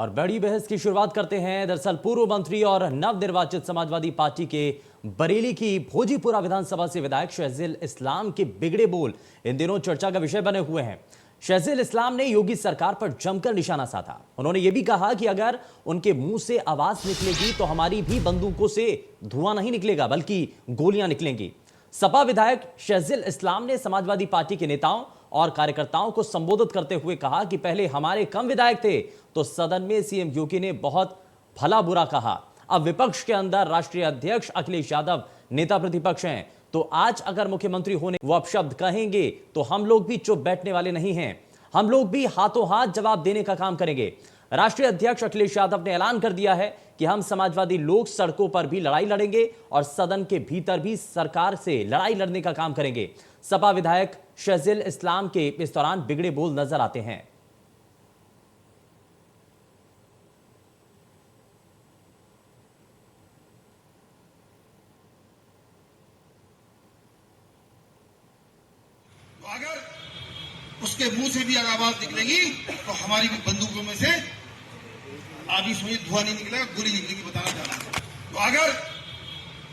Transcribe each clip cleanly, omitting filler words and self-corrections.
और बड़ी बहस की शुरुआत करते हैं। दरअसल पूर्व मंत्री और नवनिर्वाचित समाजवादी पार्टी के बरेली की भोजीपुरा विधानसभा से विधायक शहजील इस्लाम के बिगड़े बोल इन दिनों चर्चा का विषय बने हुए हैं। शहजील इस्लाम ने योगी सरकार पर जमकर निशाना साधा। उन्होंने यह भी कहा कि अगर उनके मुंह से आवाज निकलेगी तो हमारी भी बंदूकों से धुआं नहीं निकलेगा बल्कि गोलियां निकलेंगी। सपा विधायक शहजील इस्लाम ने समाजवादी पार्टी के नेताओं और कार्यकर्ताओं को संबोधित करते हुए कहा कि पहले हमारे कम विधायक थे तो सदन में सीएम योगी ने बहुत भला बुरा कहा, अब विपक्ष के अंदर राष्ट्रीय अध्यक्ष अखिलेश यादव नेता प्रतिपक्ष हैं, तो आज अगर मुख्यमंत्री होने वो अपशब्द कहेंगे तो हम लोग भी चुप बैठने वाले नहीं हैं, हम लोग भी हाथों हाथ जवाब देने का काम करेंगे। राष्ट्रीय अध्यक्ष अखिलेश यादव ने ऐलान कर दिया है कि हम समाजवादी लोग सड़कों पर भी लड़ाई लड़ेंगे और सदन के भीतर भी सरकार से लड़ाई लड़ने का काम करेंगे। सपा विधायक शहजील इस्लाम के इस दौरान बिगड़े बोल नजर आते हैं। तो अगर उसके मुंह से भी अगर आवाज निकलेगी तो हमारी भी बंदूकों में से आधी सुई धुआं नहीं निकलेगा, गोली निकलेगी, बताना चाह रहा हूं। तो अगर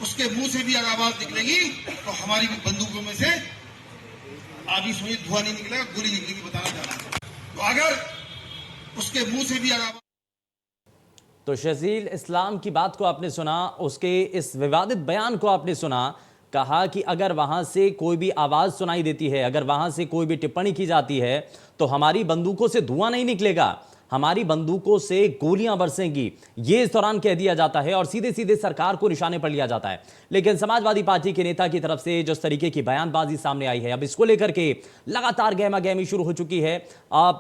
उसके मुंह से भी अगर आवाज निकलेगी तो हमारी भी बंदूकों में से आधी सुई धुआं नहीं निकलेगा, गोली निकलेगी, बताना चाह रहा हूं। तो अगर उसके मुंह से भी अगर तो शहजील इस्लाम की बात को आपने सुना, उसके इस विवादित बयान को आपने सुना। कहा कि अगर वहां से कोई भी आवाज सुनाई देती है, अगर वहां से कोई भी टिप्पणी की जाती है तो हमारी बंदूकों से धुआं नहीं निकलेगा, हमारी बंदूकों से गोलियां बरसेंगी, ये इस दौरान कह दिया जाता है और सीधे सीधे सरकार को निशाने पर लिया जाता है। लेकिन समाजवादी पार्टी के नेता की तरफ से जिस तरीके की बयानबाजी सामने आई है, अब इसको लेकर के लगातार गहमा गहमी शुरू हो चुकी है।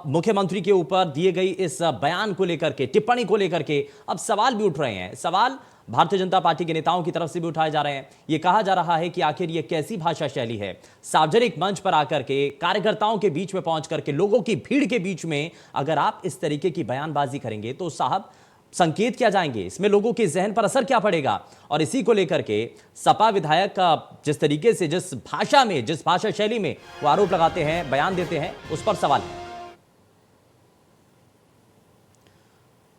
मुख्यमंत्री के ऊपर दिए गई इस बयान को लेकर के, टिप्पणी को लेकर के अब सवाल भी उठ रहे हैं। सवाल भारतीय जनता पार्टी के नेताओं की तरफ से भी उठाए जा रहे हैं। यह कहा जा रहा है कि आखिर यह कैसी भाषा शैली है, सार्वजनिक मंच पर आकर के, कार्यकर्ताओं के बीच में पहुंच करके, लोगों की भीड़ के बीच में अगर आप इस तरीके की बयानबाजी करेंगे तो साहब संकेत क्या जाएंगे, इसमें लोगों के जहन पर असर क्या पड़ेगा। और इसी को लेकर के सपा विधायक का जिस तरीके से, जिस भाषा में, जिस भाषा शैली में वो आरोप लगाते हैं, बयान देते हैं, उस पर सवाल है।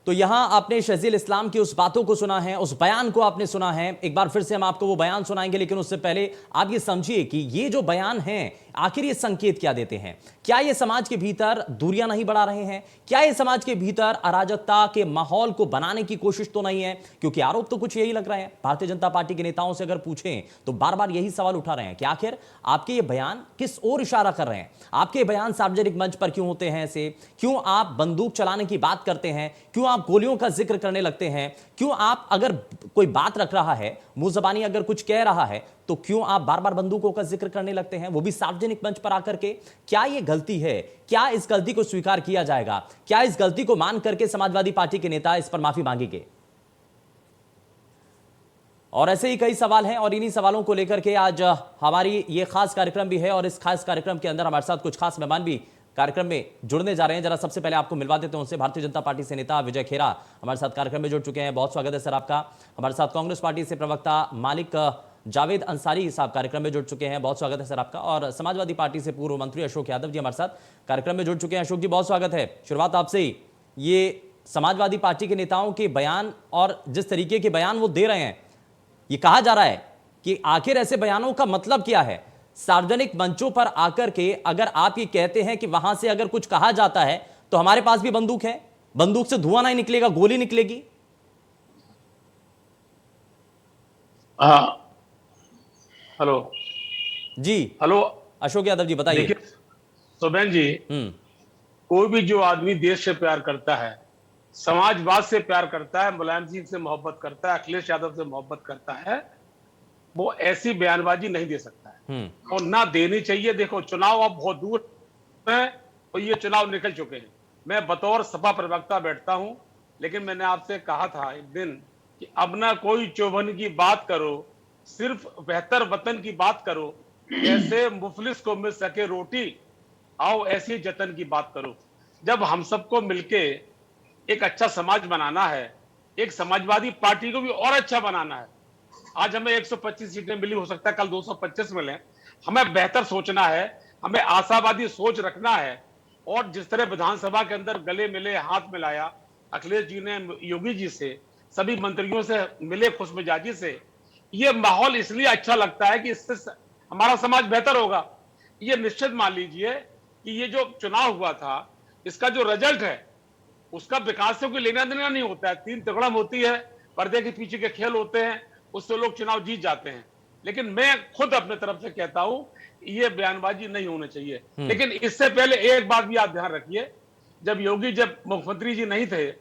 तो यहां आपने शहजील इस्लाम की उस बातों को सुना है, उस बयान को आपने सुना है। एक बार फिर से हम आपको वो बयान सुनाएंगे, लेकिन उससे पहले आप ये समझिए कि ये जो बयान हैं आखिर ये संकेत क्या देते हैं। क्या ये समाज के भीतर दूरियां नहीं बढ़ा रहे हैं? क्या ये समाज के भीतर अराजकता के माहौल को बनाने की कोशिश तो नहीं है? क्योंकि आरोप तो कुछ यही लग रहे हैं। भारतीय जनता पार्टी के नेताओं से अगर पूछें तो बार बार यही सवाल उठा रहे हैं कि आखिर आपके ये बयान किस ओर इशारा कर रहे हैं? आपके बयान सार्वजनिक मंच पर क्यों होते हैं ऐसे? क्यों आप बंदूक चलाने की बात करते हैं? क्यों आप गोलियों का जिक्र करने लगते हैं? क्यों आप अगर कोई बात रख रहा है, मुंह जबानी अगर कुछ कह रहा है, तो क्यों आप बार बार बंदूकों का जिक्र करने लगते हैं, वो भी सार्वजनिक मंच पर आकर के? क्या यह गलती है? क्या इस गलती को स्वीकार किया जाएगा? क्या इस गलती को मान करके समाजवादी पार्टी के नेता इस पर माफी मांगेंगे? और ऐसे ही कई सवाल हैं और इन्हीं सवालों को लेकर के आज हमारी ये खास कार्यक्रम भी है। और इस खास कार्यक्रम के अंदर हमारे साथ कुछ खास मेहमान भी कार्यक्रम में जुड़ने जा रहे हैं। जरा सबसे पहले आपको मिलवा देते हैं उनसे। भारतीय जनता पार्टी से नेता विजय खेरा हमारे साथ कार्यक्रम में जुड़ चुके हैं, बहुत स्वागत है सर आपका। हमारे साथ कांग्रेस पार्टी से प्रवक्ता मालिक जावेद अंसारी साहब कार्यक्रम में जुड़ चुके हैं, बहुत स्वागत है सर आपका। और समाजवादी पार्टी से पूर्व मंत्री अशोक यादव जी हमारे साथ कार्यक्रम में जुड़ चुके हैं। अशोक जी बहुत स्वागत है। शुरुआत आपसे ही, ये समाजवादी पार्टी के नेताओं के बयान और जिस तरीके के बयान वो दे रहे हैं, ये कहा जा रहा है कि आखिर ऐसे बयानों का मतलब क्या है? सार्वजनिक मंचों पर आकर के अगर आप ये कहते हैं कि वहां से अगर कुछ कहा जाता है तो हमारे पास भी बंदूक है, बंदूक से धुआं नहीं निकलेगा, गोली निकलेगी। हाँ, हेलो जी हेलो। अशोक यादव जी बताइए। देखिए सोबेन जी, कोई भी जो आदमी देश से प्यार करता है, समाजवाद से प्यार करता है, मुलायम सिंह से मोहब्बत करता है, अखिलेश यादव से मोहब्बत करता है, वो ऐसी बयानबाजी नहीं दे सकता है और ना देनी चाहिए। देखो चुनाव अब बहुत दूर है और ये चुनाव निकल चुके हैं। मैं बतौर सपा प्रवक्ता बैठता हूं, लेकिन मैंने आपसे कहा था एक दिन कि अब ना कोई चौभन की बात करो, सिर्फ बेहतर वतन की बात करो, कैसे मुफलिस को मिल सके रोटी, आओ ऐसी जतन की बात करो। जब हम सबको मिलके एक अच्छा समाज बनाना है, एक समाजवादी पार्टी को भी और अच्छा बनाना है। आज हमें 125 सीटें मिली, हो सकता है कल 225 मिले। हमें बेहतर सोचना है, हमें आशावादी सोच रखना है। और जिस तरह विधानसभा के अंदर गले मिले, हाथ मिलाया, अखिलेश जी ने योगी जी से, सभी मंत्रियों से मिले खुशमिजाजी से। ये माहौल इसलिए अच्छा लगता है कि इससे हमारा समाज बेहतर होगा। ये निश्चित मान लीजिए कि ये जो चुनाव हुआ था, इसका जो रिजल्ट है, उसका विकास से कोई लेना देना नहीं होता है। 3 तगड़म होती है, पर्दे के पीछे के खेल होते हैं, उससे लोग चुनाव जीत जाते हैं। लेकिन मैं खुद अपने तरफ से कहता हूं, ये बयानबाजी नहीं होनी चाहिए। लेकिन इससे पहले एक बात भी आप ध्यान रखिए, जब मुख्यमंत्री जी नहीं थे,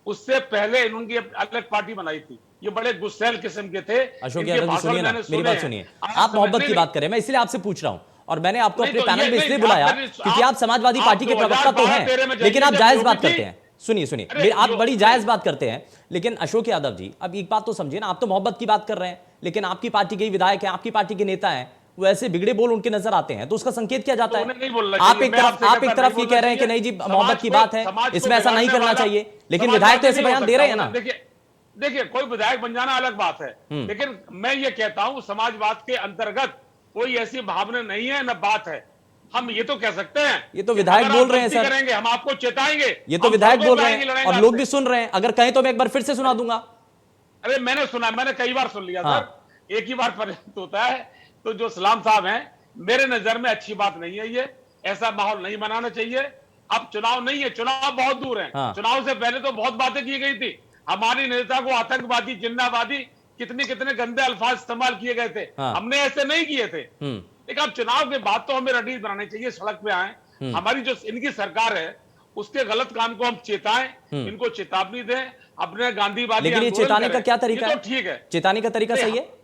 उससे पहले इन्होंने अलग पार्टी बनाई थी। ये बड़े गुस्सैल किस्म के थे। अशोक इनके यादव जी भाषण सुनिए ना, मैंने मेरी सुने बात हैं। सुनिए। आज आप मोहब्बत की नहीं, बात करें, मैं इसलिए आपसे पूछ रहा हूं, और मैंने आपको नहीं अपने तो पैनल ये में इसलिए नहीं, बुलाया आप मेरी- क्योंकि आप समाजवादी आप पार्टी के प्रवक्ता तो 2012-13 में हैं, जाइए लेकिन आप जब जायज योगी बात जी- करते हैं। सुनिए सुनिए, अरे आप बड़ी जायज नहीं। बात करते हैं, लेकिन अशोक यादव जी, अब एक बात तो समझिए ना, आप तो मोहब्बत की बात कर रहे हैं, लेकिन आपकी पार्टी के ही विधायक हैं, आपकी पार्टी के नेता हैं, वो ऐसे बिगड़े बोल उनके नजर आते हैं, तो उसका संकेत क्या जाता तो है? उन्हें नहीं बोलना आप चाहिए। एक मैं तरफ आपसे आप कहता एक नहीं तरफ ये बोलना कह रहे हैं कि चाहिए। नहीं जी, समाज मोहब्बत की को- बात है, समाज को इसमें ऐसा नहीं बिगाड़ने करना वाला- चाहिए, लेकिन समाज विधायक तो में ऐसे नहीं हो बयान दे रहे हैं सकता। ना। देखिए कोई विधायक बन जाना अलग बात है, लेकिन मैं ये कहता हूं समाजवाद के अंतर्गत कोई ऐसी भावना नहीं है, न बात है। हम ये तो कह सकते हैं, ये तो कि विधायक अगर आप बोल रहे हैं गलती सर। करेंगे हम आपको चेताएंगे। ये तो हम विधायक सड़कों बोल पे रहे आएंगे, हैं लड़ाएंगे और लोग आपसे। भी सुन रहे हैं, अगर कहें तो मैं एक बार फिर से सुना दूंगा। अरे मैंने सुना, मैंने कई बार सुन लिया हाँ। सर, एक ही बार पर्याप्त होता है। तो जो सलाम साहब हैं, मेरे नजर में अच्छी बात नहीं है ये, ऐसा माहौल नहीं बनाना चाहिए। अब चुनाव नहीं है, चुनाव बहुत दूर है। हाँ। चुनाव से पहले तो बहुत बातें की गई थी। हमारी नेता को आतंकवादी, जिन्नावादी, कितने कितने गंदे अल्फाज इस्तेमाल किए गए थे। हाँ। हमने ऐसे नहीं किए थे। लेकिन अब चुनाव के बाद तो हमें रणनीति बनानी चाहिए, सड़क पे आए। हमारी जो इनकी सरकार है, उसके गलत काम को हम चेताएं, इनको चेतावनी दें, अपने गांधीवादी लेकिन ये आंदोलन चेताने का करें। क्या तरीका ये है? तो ठीक है। चेताने का तरीका नहीं, सही है?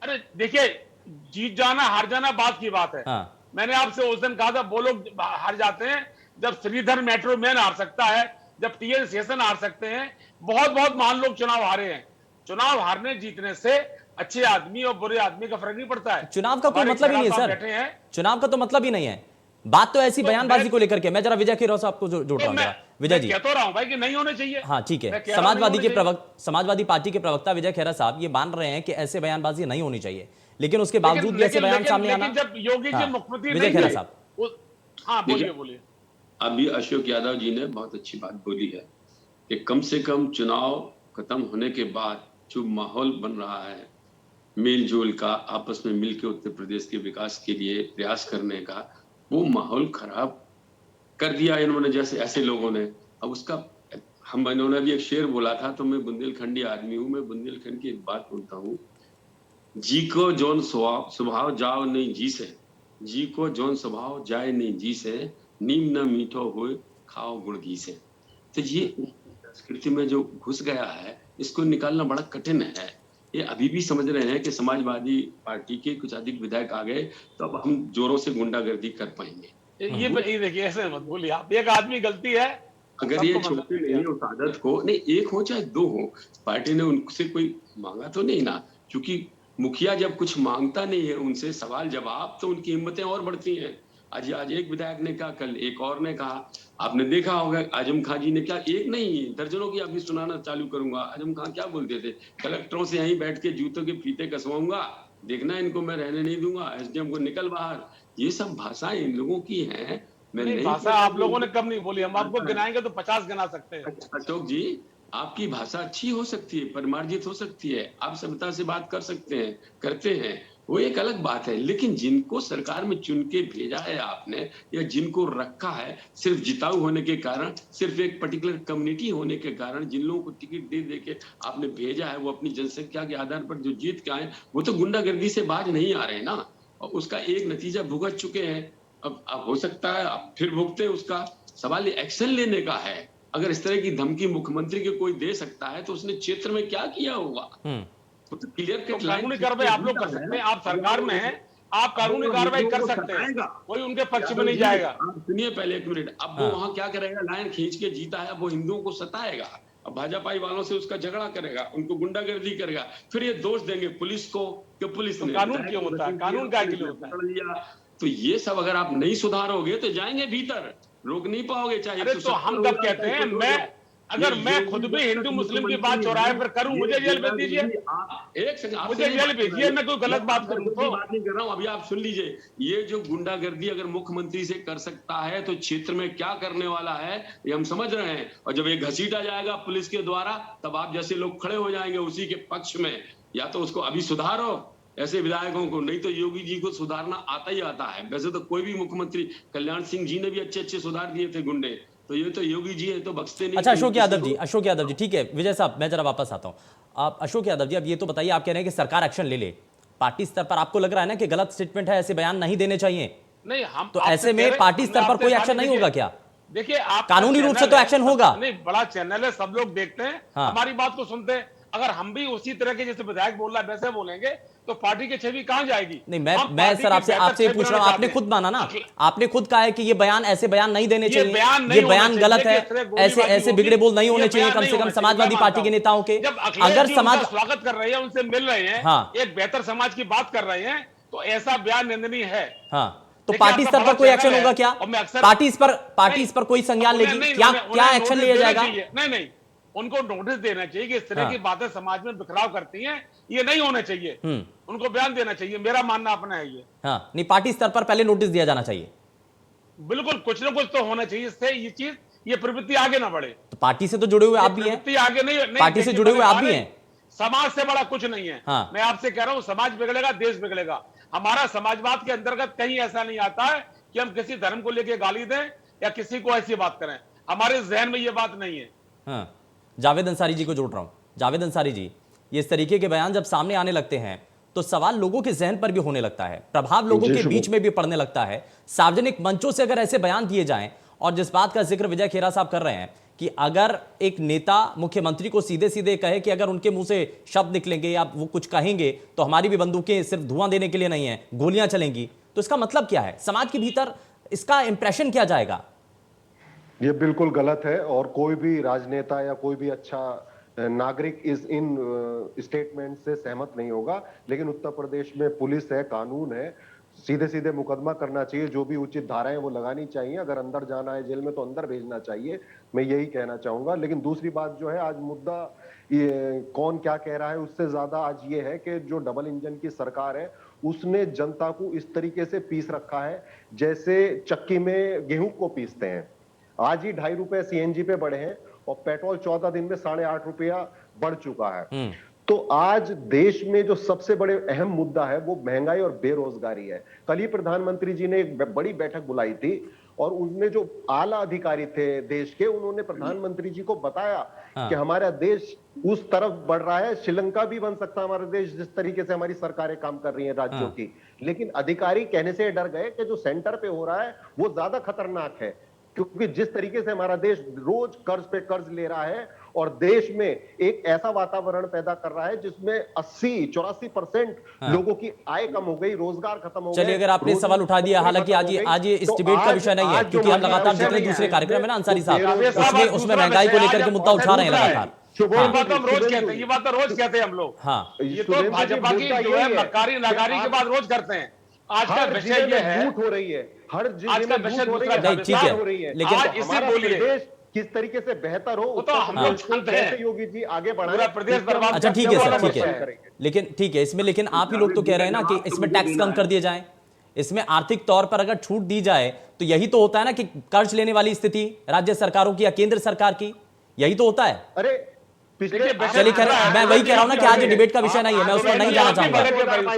अरे देखिए, जीत जाना हार जाना बात की बात है। हाँ। मैंने आपसे उस दिन कहा था, वो लोग हार जाते हैं जब श्रीधर मेट्रो मैन हार सकता है, जब टीएन शेषन हार सकते हैं। बहुत बहुत महान लोग चुनाव हारे हैं। चुनाव हारने जीतने से अच्छे आदमी और बुरे आदमी का फर्क नहीं पड़ता है। चुनाव का कोई हमारे मतलब ही नहीं है खैरा साहब सर, बैठे हैं। चुनाव का तो मतलब ही नहीं है। बात तो ऐसी तो बयानबाजी मैं- को लेकर के, मैं जरा विजय खीरों साहब को जोड़ रहा हूं जरा। विजय जी, कह तो रहा हूं भाई कि नहीं होने चाहिए। हाँ ठीक है, मैं कह रहा हूं नहीं होने चाहिए। समाजवादी पार्टी के प्रवक्ता विजय खैरा साहब ये मान रहे हैं कि ऐसे बयानबाजी नहीं होनी चाहिए, लेकिन उसके बावजूद भी ऐसे बयान सामने आना। जब योगी जी हाँ, मुख्यमंत्री विजय नहीं खैरा थे, साहब। हाँ बोलिए बोलिए। अभी अशोक यादव जी ने बहुत अच्छी बात बोली है कि कम से कम चुनाव खत्म होने के बाद जो माहौल बन रहा है मेल जोल का, आपस में मिलकर उत्तर प्रदेश के विकास के लिए प्रयास करने का, वो माहौल खराब कर दिया इन्होंने, जैसे ऐसे लोगों ने। अब उसका इन्होंने भी एक शेर बोला था, तो मैं बुंदेलखंडी आदमी हूं, मैं बुंदेलखंड की एक बात बोलता हूँ, जी को जौन स्वभाव जाओ नहीं जी से, जी को जौन स्वभाव जाए नहीं जी से, नीम न मीठो हुए खाओ गुड़ घी से। तो ये संस्कृति में जो घुस गया है, इसको निकालना बड़ा कठिन है। ये अभी भी समझ रहे हैं कि समाजवादी पार्टी के कुछ अधिक विधायक आ गए तो अब हम जोरों से गुंडागर्दी कर पाएंगे। ये देखिए, ऐसे मत बोलिए आप। एक आदमी गलती है, अगर ये छोड़ते नहीं उस आदत को, नहीं एक हो चाहे दो हो, पार्टी ने उनसे कोई मांगा तो नहीं ना, क्योंकि मुखिया जब कुछ मांगता नहीं है उनसे सवाल जवाब, तो उनकी हिम्मतें और बढ़ती हैं। आज एक विधायक ने कहा, कल एक और ने कहा, आपने देखा होगा आजम खां जी ने क्या, एक नहीं दर्जनों की अभी सुनाना चालू करूंगा। आजम खां क्या बोलते थे, कलेक्टरों से यहीं बैठ के जूतों के फीते कसवाऊंगा, देखना इनको मैं रहने नहीं दूंगा, एसडीएम को निकल बाहर। ये सब भाषाएं इन लोगों की हैं। नहीं, भाषा आप लोगों ने कम नहीं बोली, हम आपको गिनाएंगे तो 50 गिना सकते हैं। अशोक जी, आपकी भाषा अच्छी हो सकती है, परिमार्जित हो सकती है, आप सभ्यता से बात कर सकते हैं, करते हैं, वो एक अलग बात है। लेकिन जिनको सरकार में चुन के भेजा है आपने, या जिनको रखा है सिर्फ जिताऊ होने के कारण, सिर्फ एक पर्टिकुलर कम्युनिटी होने के कारण, जिन लोगों को टिकट दे दे के आपने भेजा है, वो अपनी जनसंख्या के आधार पर जो जीत के आए, वो तो गुंडागर्दी से बाज नहीं आ रहे ना, और उसका एक नतीजा भुगत चुके हैं। अब हो सकता है अब फिर भुगते, उसका सवाल एक्शन लेने का है। अगर इस तरह की धमकी मुख्यमंत्री के कोई दे सकता है तो उसने क्षेत्र में क्या किया होगा? तो क्लियर कट कानूनी कार्रवाई आप लोग कर सकते हैं, आप सरकार में हैं, आप कानूनी कार्रवाई कर सकते हैं, कोई उनके पक्ष में नहीं जाएगा। सुनिए पहले एक मिनट, अब वो वहां क्या करेगा, लाइन खींच के जीता है, वो हिंदुओं को सताएगा, अब भाजपाई वालों से उसका झगड़ा करेगा, उनको गुंडागर्दी करेगा, फिर ये दोष देंगे पुलिस को कि पुलिस ने। कानून क्यों होता है, कानून क्या के लिए होता है? तो ये सब अगर आप नहीं सुधारोगे तो जाएंगे भीतर, रोक नहीं पाओगे। चाहे अरे तो हम कब कहते हैं, अगर मैं खुद भी हिंदू मुस्लिम की बात चौराहे पर करूं, मुझे जेल भेज दीजिए। एक सेकंड, मुझे जेल भेजिए, मैं कोई गलत बात करूं तो। बात नहीं कर रहा हूं, अभी आप सुन लीजिए। ये जो गुंडागर्दी अगर मुख्यमंत्री से कर सकता है तो क्षेत्र में क्या करने वाला है ये हम समझ रहे हैं। और जब ये घसीटा जाएगा पुलिस के द्वारा, तब आप जैसे लोग खड़े हो जाएंगे उसी के पक्ष में। या तो उसको अभी सुधारो ऐसे विधायकों को, नहीं तो योगी जी को सुधारना आता ही आता है। वैसे तो कोई भी मुख्यमंत्री, कल्याण सिंह जी ने भी अच्छे अच्छे सुधार दिए थे गुंडे, तो ये तो योगी जी है तो बख्शते नहीं। अच्छा अशोक यादव जी ठीक है। विजय साहब मैं जरा वापस आता हूं। आप अशोक यादव जी अब ये तो बताइए, आप कह रहे हैं कि सरकार एक्शन ले ले, पार्टी स्तर पर आपको लग रहा है ना कि गलत स्टेटमेंट है, ऐसे बयान नहीं देने चाहिए? नहीं, हम तो ऐसे में पार्टी स्तर पर कोई एक्शन नहीं होगा क्या? देखिए, आप कानूनी रूप से तो एक्शन होगा। नहीं, बड़ा चैनल है, सब लोग देखते हैं, हाँ। हमारी बात को सुनते हैं। अगर हम भी उसी तरह के जैसे विधायक बोल रहा है वैसे बोलेंगे तो पार्टी की छवि कहां जाएगी? नहीं, मैं सर आपसे पूछ रहा हूं, आपने खुद माना ना, आपने खुद कहा है कि ये बयान, ऐसे बयान नहीं देने चाहिए, ये बयान गलत है, ऐसे बिगड़े बोल नहीं होने चाहिए, कम से कम समाजवादी पार्टी के नेताओं के। अगर समाज स्वागत कर रहे हैं, उनसे मिल रहे हैं, हाँ। एक बेहतर समाज की बात कर रहे हैं, तो ऐसा बयान निंदनीय है। हाँ, तो पार्टी स्तर पर कोई एक्शन होगा क्या? पार्टी इस पर कोई संज्ञान लेगी क्या एक्शन लिया जाएगा? नहीं, उनको नोटिस देना चाहिए कि इस तरह की बातें समाज में बिखराव करती हैं, ये नहीं होने चाहिए। उनको बयान देना चाहिए, मेरा मानना अपना है ये। हाँ, नहीं, पार्टी स्तर पर पहले नोटिस दिया जाना चाहिए। बिल्कुल, कुछ ना कुछ तो होना चाहिए, इससे ये प्रवृत्ति आगे ना बढ़े। तो पार्टी से तो जुड़े हुए आप भी हैं, आगे नहीं, पार्टी से जुड़े हुए आप भी हैं। समाज से बड़ा कुछ नहीं है। हाँ। मैं आपसे कह रहा हूं, समाज बिगड़ेगा, देश बिगड़ेगा। हमारा समाजवाद के अंतर्गत कहीं ऐसा नहीं आता है कि हम किसी धर्म को लेकर गाली दें या किसी को ऐसी बात करें। हमारे जहन में ये बात नहीं है। हाँ, जावेद अंसारी जी को जोड़ रहा हूं। जावेद अंसारी जी, ये इस तरीके के बयान जब सामने आने लगते हैं तो सवाल लोगों के जहन पर भी होने लगता है, प्रभाव लोगों के बीच में भी पड़ने लगता है। सार्वजनिक मंचों से अगर ऐसे बयान दिए जाएं, और जिस बात का जिक्र विजय खेरा साहब कर रहे हैं कि अगर एक नेता मुख्यमंत्री को सीधे सीधे कहे कि अगर उनके मुंह से शब्द निकलेंगे या वो कुछ कहेंगे तो हमारी भी बंदूकें सिर्फ धुआं देने के लिए नहीं है, गोलियां चलेंगी, तो इसका मतलब क्या है? समाज के भीतर इसका इंप्रेशन क्या जाएगा? ये बिल्कुल गलत है और कोई भी राजनेता या कोई भी अच्छा नागरिक इन स्टेटमेंट से सहमत नहीं होगा। लेकिन उत्तर प्रदेश में पुलिस है, कानून है, सीधे सीधे मुकदमा करना चाहिए, जो भी उचित धाराएं वो लगानी चाहिए। अगर अंदर जाना है जेल में तो अंदर भेजना चाहिए, मैं यही कहना चाहूंगा। लेकिन दूसरी बात जो है, आज मुद्दा ये कौन क्या कह रहा है उससे ज्यादा आज ये है कि जो डबल इंजन की सरकार है उसने जनता को इस तरीके से पीस रखा है जैसे चक्की में गेहूं को पीसते हैं। आज ही 2.5 रुपए सीएनजी पे बढ़े हैं और पेट्रोल 14 दिन में 8.5 रुपया बढ़ चुका है। तो आज देश में जो सबसे बड़े अहम मुद्दा है वो महंगाई और बेरोजगारी है। कल ही प्रधानमंत्री जी ने एक बड़ी बैठक बुलाई थी और उनमें जो आला अधिकारी थे देश के, उन्होंने प्रधानमंत्री जी को बताया कि हमारा देश उस तरफ बढ़ रहा है, श्रीलंका भी बन सकता है हमारा देश, जिस तरीके से हमारी सरकारें काम कर रही हैं राज्यों की। लेकिन अधिकारी कहने से डर गए कि जो सेंटर पे हो रहा है वो ज्यादा खतरनाक है, क्योंकि जिस तरीके से हमारा देश रोज कर्ज पे कर्ज ले रहा है और देश में एक ऐसा वातावरण पैदा कर रहा है जिसमें 80-84% लोगों की आय कम हो गई, रोजगार खत्म हो गए। चलिए, अगर आपने सवाल उठा दिया, हालांकि आज ये इस डिबेट का विषय नहीं है, क्योंकि हम लगातार जितने दूसरे कार्यक्रम है ना अंसारी साहब, उसमें महंगाई को लेकर के मुद्दा उठा रहे हैं लगातार। ये बात हम रोज कहते हैं, ये बात तो रोज कहते हैं हम लोग। हाँ, ये तो भाजपा की जो है मक्कारी नगारी की बात रोज करते हैं। आज का विषय ये है, झूठ हो रही है, हर आज का विषय दूसरा हो रही है। लेकिन आज इसे बोलिए किस तरीके से बेहतर हो, तो हम लोग जानते हैं। योगी जी आगे बढ़ा, पूरा प्रदेश बर्बाद। अच्छा ठीक है सर, ठीक है, लेकिन ठीक है, इसमें लेकिन आप ही लोग तो कह रहे हैं ना कि इसमें टैक्स कम कर दिए जाए, इसमें आर्थिक तौर पर अगर छूट दी जाए तो यही तो होता है ना कि कर्ज लेने वाली स्थिति राज्य सरकारों की या केंद्र सरकार की, यही तो होता है। अरे चलिए, मैं वही कह रहा हूं ना कि आज ये डिबेट का विषय नहीं है, मैं उसमें नहीं जाना चाहूंगा।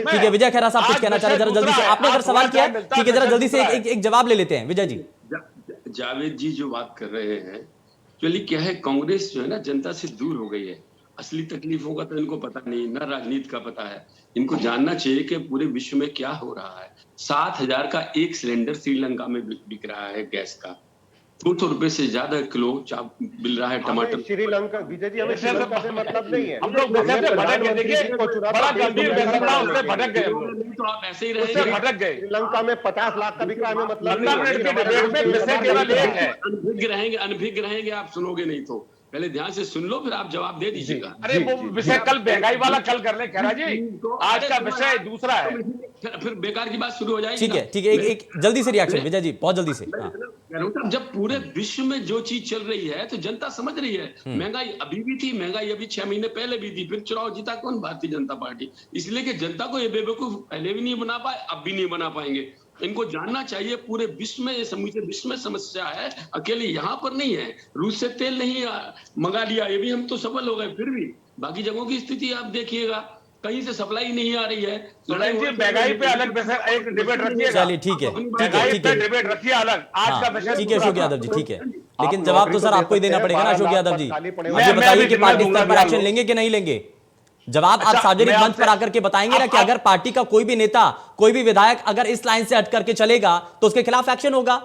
ठीक है, विजय खेरा साहब कुछ कहना चाह रहे हैं, जरा जल्दी से, आपने अगर सवाल किया है ठीक है, जरा जल्दी से एक जवाब ले लेते हैं विजय जी। जावेद जी जो बात कर रहे हैं, एक्चुअली क्या है, कांग्रेस जो है ना जनता से दूर हो गई है। असली तकलीफों का तो इनको पता नहीं, ना राजनीति का पता है। इनको जानना चाहिए कि पूरे विश्व में क्या हो रहा है। 7,000 का एक सिलेंडर श्रीलंका में बिक रहा है गैस का, 200 रुपए से ज्यादा किलो मिल रहा है टमाटर। श्रीलंका, विजय जी, हमें श्रीलंका से मतलब नहीं है। हम लोग भटक गए, देखिए बड़ा गंभीर उससे भटक गए, तो आप ऐसे ही रहेंगे, भटक गए। श्रीलंका में 50 लाख का भी क्राइम मतलब अनभिज्ञ रहेंगे, आप सुनोगे नहीं तो। पहले ध्यान से सुन लो, फिर आप जवाब दे दीजिएगा। अरे वो विषय कल महंगाई वाला कल कर ले खैरा जी, आज का विषय दूसरा है। फिर बेकार की बात शुरू हो जाएगी। ठीक है, एक जल्दी से रिएक्शन विजय जी, बहुत जल्दी से। जब पूरे विश्व में जो चीज चल रही है तो जनता समझ रही है। महंगाई अभी भी थी, महंगाई अभी 6 महीने पहले भी थी, फिर चुनाव जीता कौन? भारतीय जनता पार्टी। इसलिए कि जनता को ये बेवकूफ पहले भी नहीं बना पाए, अब भी नहीं बना पाएंगे। इनको जानना चाहिए पूरे विश्व में, ये समूचे विश्व में समस्या है, अकेले यहाँ पर नहीं है। रूस से तेल नहीं मंगा लिया, ये भी हम तो सफल हो गए, फिर भी बाकी जगहों की स्थिति आप देखिएगा, कहीं से सप्लाई नहीं आ रही है। महंगाई पे अलग विषय एक डिबेट रखिए। चलिए ठीक है, डिबेट रखिए अलग, आज का विषय ठीक है अशोक यादव जी, ठीक है। लेकिन जवाब तो सर आपको ही देना पड़ेगा ना अशोक यादव जी। ये बताइए कि पार्टी स्तर पर एक्शन लेंगे कि नहीं लेंगे? जवाब आप सार्वजनिक मंच पर आकर के बताएंगे ना कि अगर पार्टी का कोई भी नेता, कोई भी विधायक अगर इस लाइन से हट करके चलेगा तो उसके खिलाफ एक्शन होगा।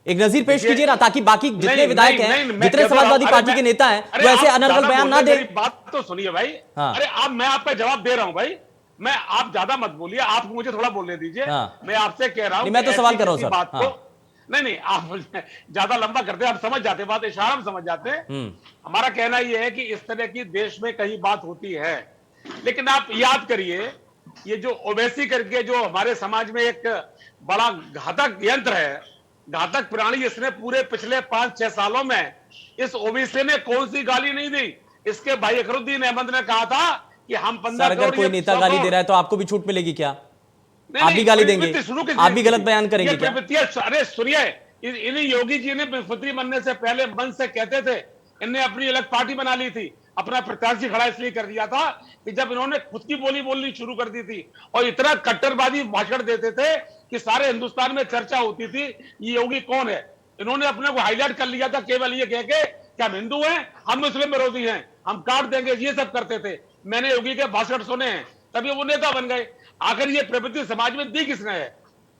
एक नजीर पेश कीजिए ना, ताकि बाकी जितने विधायक हैं, जितने समाजवादी पार्टी के नेता हैं, वो ऐसे अनर्गल बयान ना दे। बात तो सुनिए भाई। अरे आप, मैं आपका जवाब दे रहा हूं भाई, मैं, आप ज्यादा मत बोलिए, आप मुझे थोड़ा बोलने दीजिए। मैं आपसे कह रहा हूं, मैं तो सवाल कर रहा हूं सर। नहीं, आप ज्यादा लंबा करते हैं, आप समझ जाते, बात इशारा में समझ जाते हैं। हमारा कहना यह है कि इस तरह की देश में कहीं बात होती है, लेकिन आप याद करिए, ये जो ओवैसी करके जो हमारे समाज में एक बड़ा घातक यंत्र है, घातक प्राणी, इसने पूरे पिछले 5-6 सालों में इस ओवैसी ने कौन सी गाली नहीं दी। इसके भाई अकरुद्दीन अहमद ने कहा था कि हम 15 अगर कोई नेता गाली दे रहा है तो आपको भी छूट मिलेगी क्या? आप भी गाली देंगे? आप भी गलत बयान करेंगे क्या? अरे सुनिए, इन्हीं योगी जी ने मंत्री बनने से पहले मन से कहते थे, इन्हें अपनी अलग पार्टी बना ली थी, अपना प्रत्याशी खड़ा इसलिए कर दिया था कि जब इन्होंने खुद की बोली बोलनी शुरू कर दी थी और इतना कट्टरवादी भाषण देते थे कि सारे हिंदुस्तान में चर्चा होती थी ये योगी कौन है। इन्होंने अपने को हाईलाइट कर लिया था केवल ये कह के कि हम हिंदू हैं, हम मुस्लिम विरोधी हैं, हम काट देंगे, ये सब करते थे। मैंने योगी के भाषण सुने हैं, तभी वो नेता बन गए। आखिर ये प्रवृत्ति समाज में दी किसने है?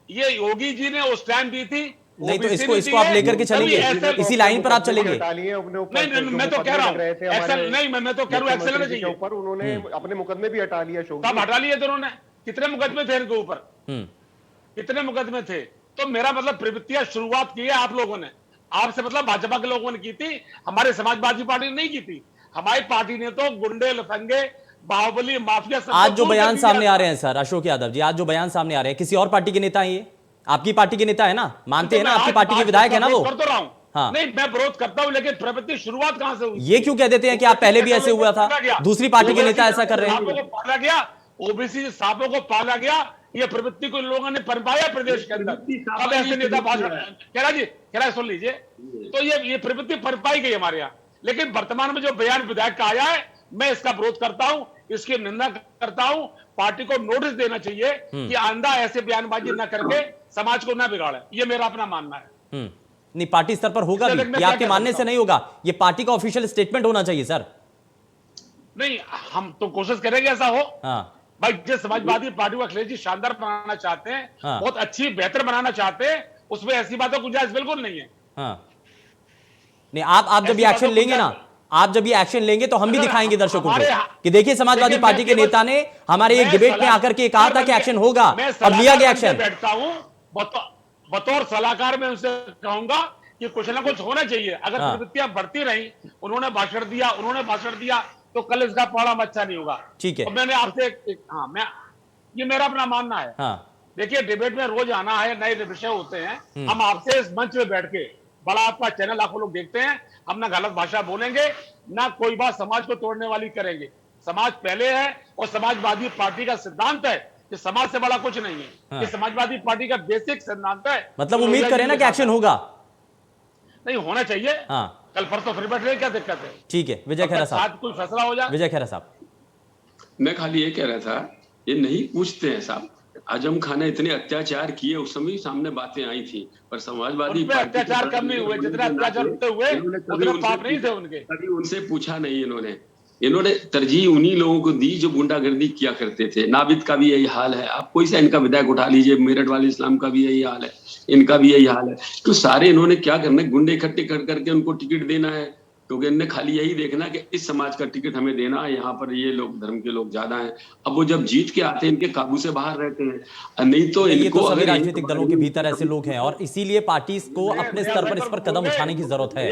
ये योगी जी ने उस टाइम दी थी। नहीं तो इसको आप लेकर के चलेंगे, इसी लाइन पर आप चलेंगे? नहीं, मैं तो कह रहा हूँ मैं तो कह रहा हूँ एक्सेल के ऊपर उन्होंने अपने मुकदमे भी हटा लिया। कब हटा लिए थे उन्होंने? कितने मुकदमे थे इनके ऊपर? कितने मुकदमे थे? तो मेरा मतलब प्रवृत्तियां शुरुआत की है आप लोगों ने, आपसे मतलब भाजपा के लोगों ने की थी, हमारे समाजवादी पार्टी ने नहीं की थी। हमारी पार्टी ने तो गुंडे, लफंगे, बाहुबली, माफिया। आज जो बयान सामने आ रहे हैं सर अशोक यादव जी, आज जो बयान सामने आ रहे हैं, किसी और पार्टी के नेता हैं? ये आपकी पार्टी के नेता है ना, मानते हैं ना, आपकी पार्टी के विधायक है ना वो? कर तो रहा हूं। हाँ। नहीं, मैं विरोध करता हूं, लेकिन प्रवृत्ति शुरुआत कहां से हुई? ये क्यों कह देते हैं कि आप पहले भी ऐसे हुआ था, दूसरी पार्टी के नेता ऐसा कर रहे हैं? पाला गया, ओबीसी सांपों को पाला गया, ये प्रवृत्ति को लोगों ने पनपाया प्रदेश के अंदर। अब ऐसे नेता भाषण कह रहा सुन लीजिए, तो ये प्रवृत्ति पनपाई गई हमारे यहाँ। लेकिन वर्तमान में जो बयान विधायक का आया है, मैं इसका विरोध करता हूं, इसकी निंदा करता हूं। पार्टी को नोटिस देना चाहिए कि आंदा ऐसे बयानबाजी न करके समाज को न बिगाड़े, ये मेरा अपना मानना है। नहीं, पार्टी स्तर पर होगा भी, ये आपके मानने से नहीं होगा, ये पार्टी का ऑफिशियल स्टेटमेंट होना चाहिए सर। नहीं, हम तो कोशिश करेंगे ऐसा हो। भाई, जिस समाजवादी पार्टी को अखिलेश जी शानदार बनाना चाहते हैं, बहुत अच्छी बेहतर बनाना चाहते हैं, उसमें ऐसी बातों की गुंजाइश बिल्कुल नहीं है। नहीं, आप जब ये एक्शन लेंगे ना, आप जब ये एक्शन लेंगे तो हम भी दिखाएंगे दर्शकों को कि देखिए समाजवादी पार्टी के नेता ने हमारे एक डिबेट में आकर के कहा था कि एक्शन होगा और लिया गया एक्शन। बैठता हूं बतौर सलाहकार, में उनसे कहूंगा कि कुछ ना कुछ होना चाहिए। अगर प्रवृत्तियां बढ़ती रही, उन्होंने भाषण दिया तो कल इसका परिणाम अच्छा नहीं होगा। ठीक है, मैंने आपसे ये मेरा अपना मानना है। देखिए, डिबेट में रोज आना है, नए विषय होते हैं। हम आपसे इस मंच में बैठ के, बड़ा आपका चैनल लाखों लोग देखते हैं, हम ना गलत भाषा बोलेंगे, ना कोई बात समाज को तोड़ने वाली करेंगे। समाज पहले है और समाजवादी पार्टी का सिद्धांत है कि समाज से बड़ा कुछ नहीं है। ये समाजवादी पार्टी का बेसिक सिद्धांत है। मतलब उम्मीद करें ना कि एक्शन होगा? नहीं, होना चाहिए। कल परसों फिर बैठ रहे, क्या दिक्कत है? ठीक है, विजय खेरा साहब, कोई फैसला हो जाए। विजय खेरा साहब, मैं खाली ये कह रहा था, ये नहीं पूछते हैं साहब, आजम खान ने इतने अत्याचार किए, उस समय सामने बातें आई थी, पर समाजवादी पार्टी अत्याचार कम नहीं हुए, जितने अत्याचार हुए उतने पाप नहीं थे उनके। कभी उनसे पूछा नहीं इन्होंने तरजीह उन्हीं लोगों को दी जो गुंडागर्दी किया करते थे। नाबिद का भी यही हाल है, आप कोई सा इनका विधायक उठा लीजिए, मेरठ वाले इस्लाम का भी यही हाल है, इनका भी यही हाल है। तो सारे इन्होंने क्या करना है, गुंडे इकट्ठे कर करके उनको टिकट देना है, क्योंकि इनने खाली यही देखना कि इस समाज का टिकट हमें देना है, यहाँ पर ये लोग धर्म के लोग ज्यादा हैं। अब वो जब जीत के आते हैं इनके काबू से बाहर रहते हैं, नहीं तो ये इनको तो सभी अगर राजनीतिक दलों के भीतर ऐसे लोग हैं और इसीलिए पार्टी को अपने स्तर पर इस पर कदम उठाने की जरूरत है।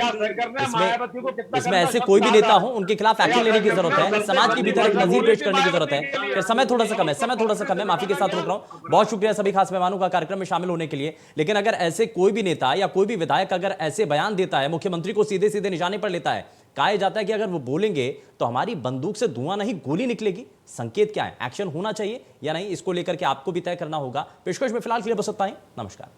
इसमें ऐसे कोई भी नेता हो उनके खिलाफ एक्शन लेने की जरूरत है, समाज के भीतर एक नजीर पेश करने की जरूरत है। फिर समय थोड़ा सा कम है, माफी के साथ रोक रहा हूं। बहुत शुक्रिया सभी खास मेहमानों का कार्यक्रम में शामिल होने के लिए। लेकिन अगर ऐसे कोई भी नेता या कोई भी विधायक अगर ऐसे बयान देता है, मुख्यमंत्री को सीधे सीधे निशाने पर लेता है, कहा जाता है कि अगर वो बोलेंगे तो हमारी बंदूक से धुआं नहीं गोली निकलेगी, संकेत क्या है, एक्शन होना चाहिए या नहीं, इसको लेकर के आपको भी तय करना होगा। पेशकश में फिलहाल के लिए बस इतना ही। नमस्कार।